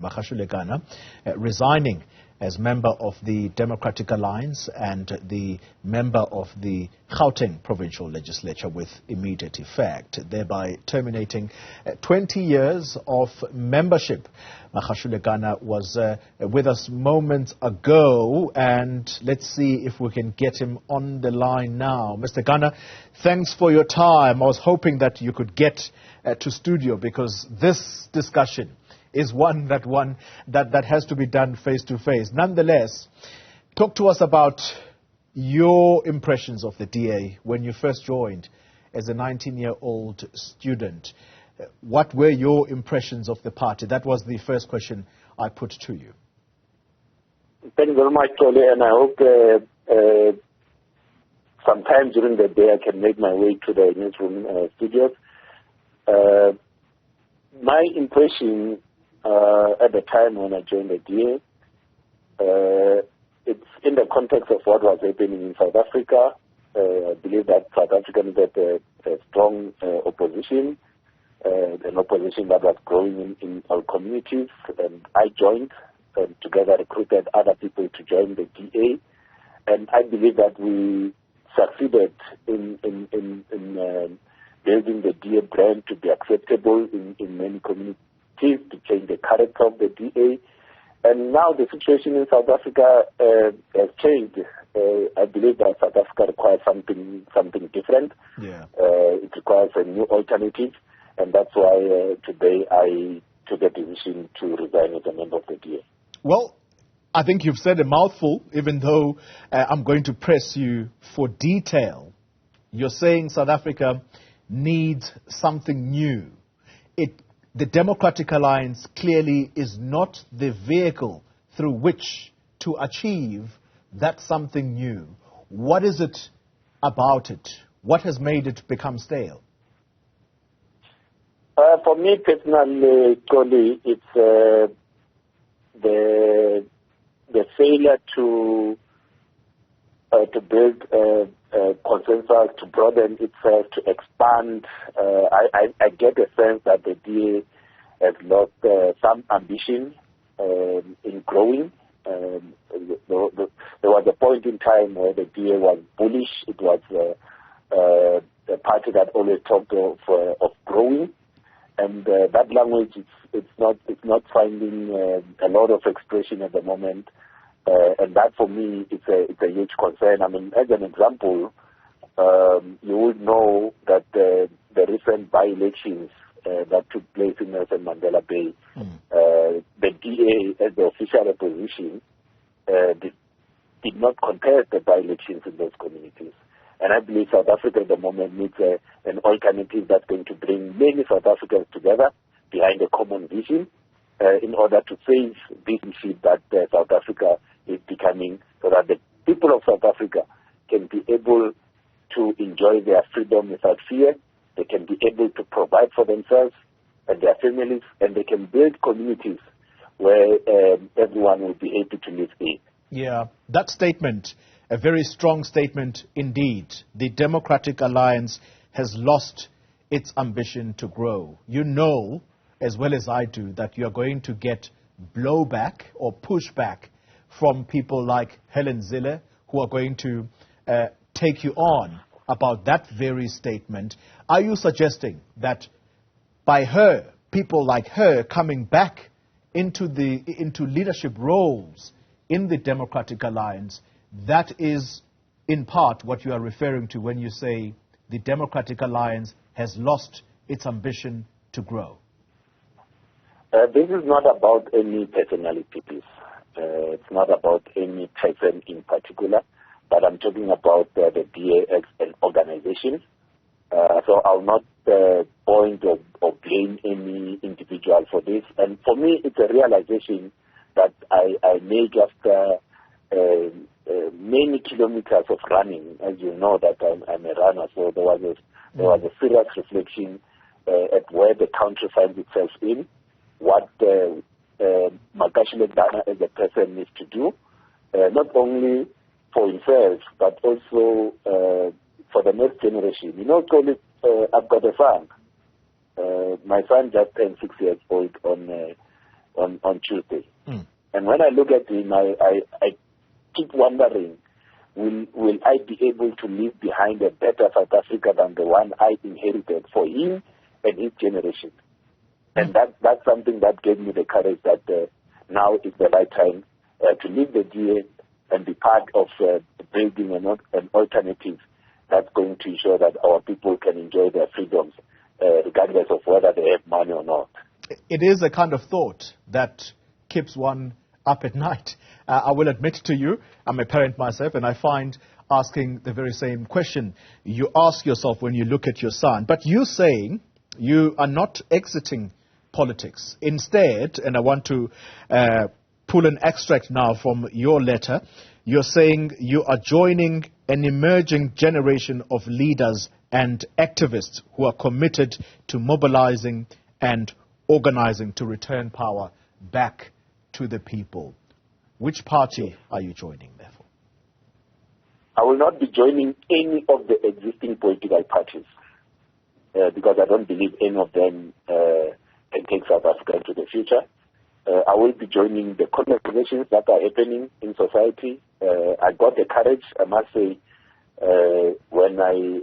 Makashule Gana, resigning as member of the Democratic Alliance and the member of the Gauteng provincial legislature with immediate effect, thereby terminating 20 years of membership. Makashule Gana was with us moments ago, and let's see if we can get him on the line now. Mr. Gana, thanks for your time. I was hoping that you could get to studio, because this discussion is one that has to be done face to face. Nonetheless, talk to us about your impressions of the DA when you first joined as a 19-year-old student. What were your impressions of the party? That was the first question I put to you. Thank you very much, Xoli, and I hope sometime during the day I can make my way to the Newzroom studios. My impression at the time when I joined the DA, it's in the context of what was happening in South Africa. I believe that South Africa needed a strong opposition, an opposition that was growing in our communities, and I joined and together recruited other people to join the DA, and I believe that we succeeded in building the DA brand to be acceptable in many communities, to change the character of the DA. And now the situation in South Africa has changed. I believe that South Africa requires something different. Yeah. It requires a new alternative, and that's why today I took a decision to resign as a member of the DA. Well, I think you've said a mouthful, even though I'm going to press you for detail. You're saying South Africa needs something new. The Democratic Alliance clearly is not the vehicle through which to achieve that something new. What is it about it? What has made it become stale? For me personally, Xoli, it's the failure to build consensus, to broaden itself, to expand. I get a sense that the DA has lost some ambition in growing. There was a point in time where the DA was bullish. It was a party that always talked of growing, and that language it's not finding a lot of expression at the moment. And that, for me, it's a huge concern. I mean, as an example, you would know that the recent by-elections that took place in Nelson Mandela Bay, the DA, as the official opposition, did not contest the by-elections in those communities. And I believe South Africa at the moment needs an alternative that's going to bring many South Africans together behind a common vision in order to save this issue that South Africa is becoming, so that the people of South Africa can be able to enjoy their freedom without fear. They can be able to provide for themselves and their families, and they can build communities where everyone will be able to live in. Yeah, that statement, a very strong statement indeed. The Democratic Alliance has lost its ambition to grow. You know, as well as I do, that you are going to get blowback or pushback from people like Helen Zille, who are going to take you on about that very statement. Are you suggesting that by her, people like her coming back into leadership roles in the Democratic Alliance, that is in part what you are referring to when you say the Democratic Alliance has lost its ambition to grow? This is not about any personalities. It's not about any person in particular, but I'm talking about the DA as an organization. So I'll not point or blame any individual for this. And for me, it's a realization that I made after many kilometers of running. As you know, that I'm a runner, so there was a serious reflection at where the country finds itself in, what Makashule Gana as a person needs to do, not only for himself, but also for the next generation. You know, Xoli, I've got a son. My son just turned 6 years old on on Tuesday. And when I look at him, I keep wondering, will I be able to leave behind a better South Africa than the one I inherited for him and his generation? And that's something that gave me the courage that now is the right time to leave the DA and be part of building an alternative that's going to ensure that our people can enjoy their freedoms regardless of whether they have money or not. It is a kind of thought that keeps one up at night. I will admit to you, I'm a parent myself, and I find asking the very same question you ask yourself when you look at your son. But you saying you are not exiting politics. Instead, and I want to pull an extract now from your letter, you're saying you are joining an emerging generation of leaders and activists who are committed to mobilizing and organizing to return power back to the people. Which party are you joining, therefore? I will not be joining any of the existing political parties because I don't believe any of them can take South Africa into the future. I will be joining the conversations that are happening in society. I got the courage, I must say, when I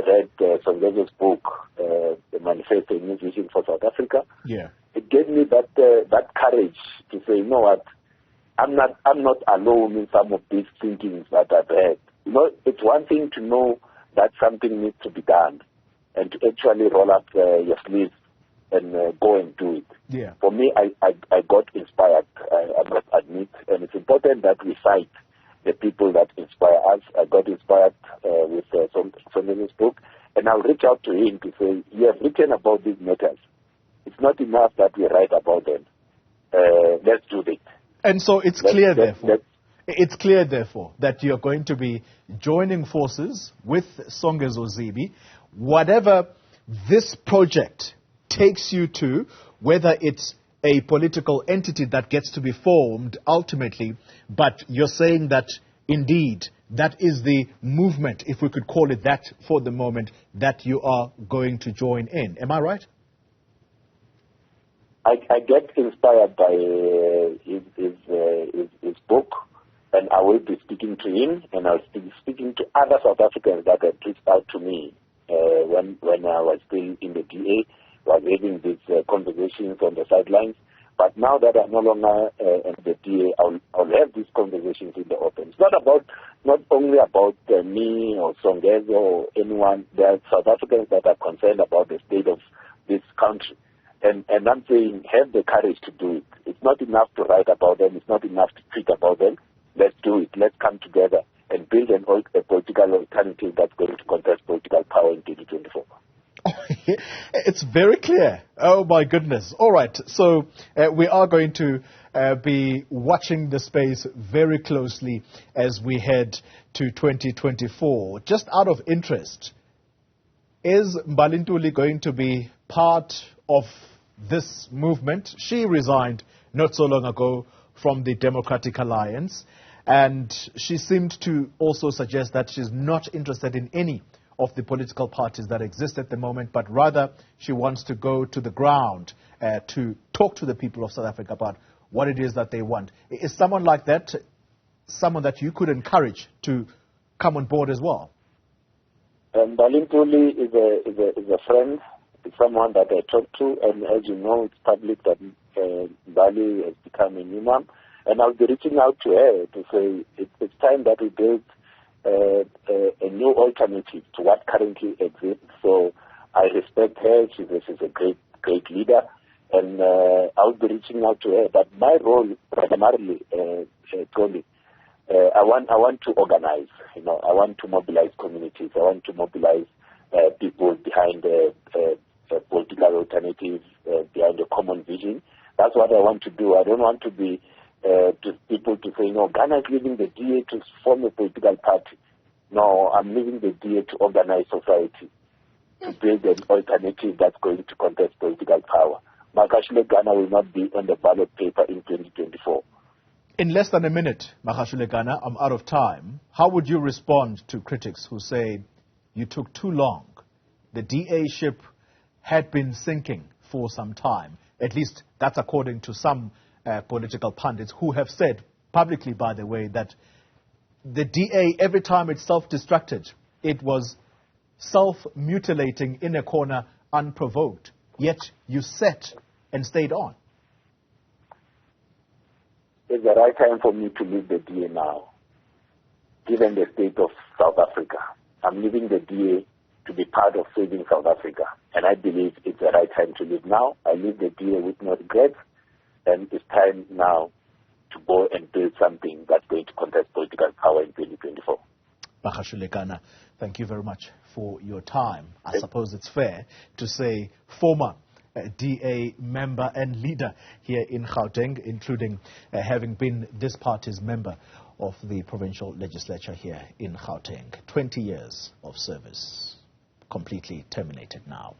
read Songezo's book, The Manifesto, New Vision for South Africa. Yeah. It gave me that courage to say, you know what, I'm not alone in some of these thinkings that I've had. You know, it's one thing to know that something needs to be done and to actually roll up your sleeves and go and do it. Yeah. For me, I got inspired, I must admit, and it's important that we cite the people that inspire us. I got inspired with Songezo's book, and I'll reach out to him to say, you have written about these matters. It's not enough that we write about them. Let's do it. And so it's clear, therefore, that you're going to be joining forces with Songezo Zibi, whatever this project takes you to, whether it's a political entity that gets to be formed ultimately, but you're saying that indeed that is the movement, if we could call it that for the moment, that you are going to join in. Am I right? I get inspired by his book, and I will be speaking to him, and I'll be speaking to other South Africans that have reached out to me when I was still in the DA, was having these conversations on the sidelines. But now that I'm no longer in the DA, I'll have these conversations in the open. It's not only about me or Songezo or anyone. There are South Africans that are concerned about the state of this country. And I'm saying, have the courage to do it. It's not enough to write about them. It's not enough to tweet about them. Let's do it. Let's come together and build a political alternative that's going to contest political power in 2024. It's very clear. Oh, my goodness. All right. So we are going to be watching the space very closely as we head to 2024. Just out of interest, is Mbalintuli going to be part of this movement? She resigned not so long ago from the Democratic Alliance, and she seemed to also suggest that she's not interested in any of the political parties that exist at the moment, but rather she wants to go to the ground to talk to the people of South Africa about what it is that they want. Is someone like that someone that you could encourage to come on board as well? Balintuli is a friend. It's someone that I talk to, and as you know, it's public that Bali has become an imam, and I'll be reaching out to her to say it's time that we build a new alternative to what currently exists. So I respect her. She's a great leader, and I'll be reaching out to her. But my role primarily, Xoli, I want to organize. I want to mobilize communities. I want to mobilize people behind political alternatives, behind a common vision. That's what I want to do. I don't want to be to people to say, no, Ghana is leaving the DA to form a political party. No, I'm leaving the DA to organize society, to build an alternative that's going to contest political power. Makashule Gana will not be on the ballot paper in 2024. In less than a minute, Makashule Gana, I'm out of time. How would you respond to critics who say you took too long? The DA ship had been sinking for some time. At least That's according to some political pundits who have said publicly, by the way, that the DA, every time it self-destructed, it was self-mutilating in a corner unprovoked. Yet you sat and stayed on. It's the right time for me to leave the DA now, given the state of South Africa. I'm leaving the DA to be part of saving South Africa, and I believe it's the right time to leave now. I leave the DA with no regrets, and it's time now to go and build something that's going to contest political power in 2024. Makashule Gana, thank you very much for your time. I suppose it's fair to say former DA member and leader here in Gauteng, including having been this party's member of the provincial legislature here in Gauteng. 20 years of service completely terminated now.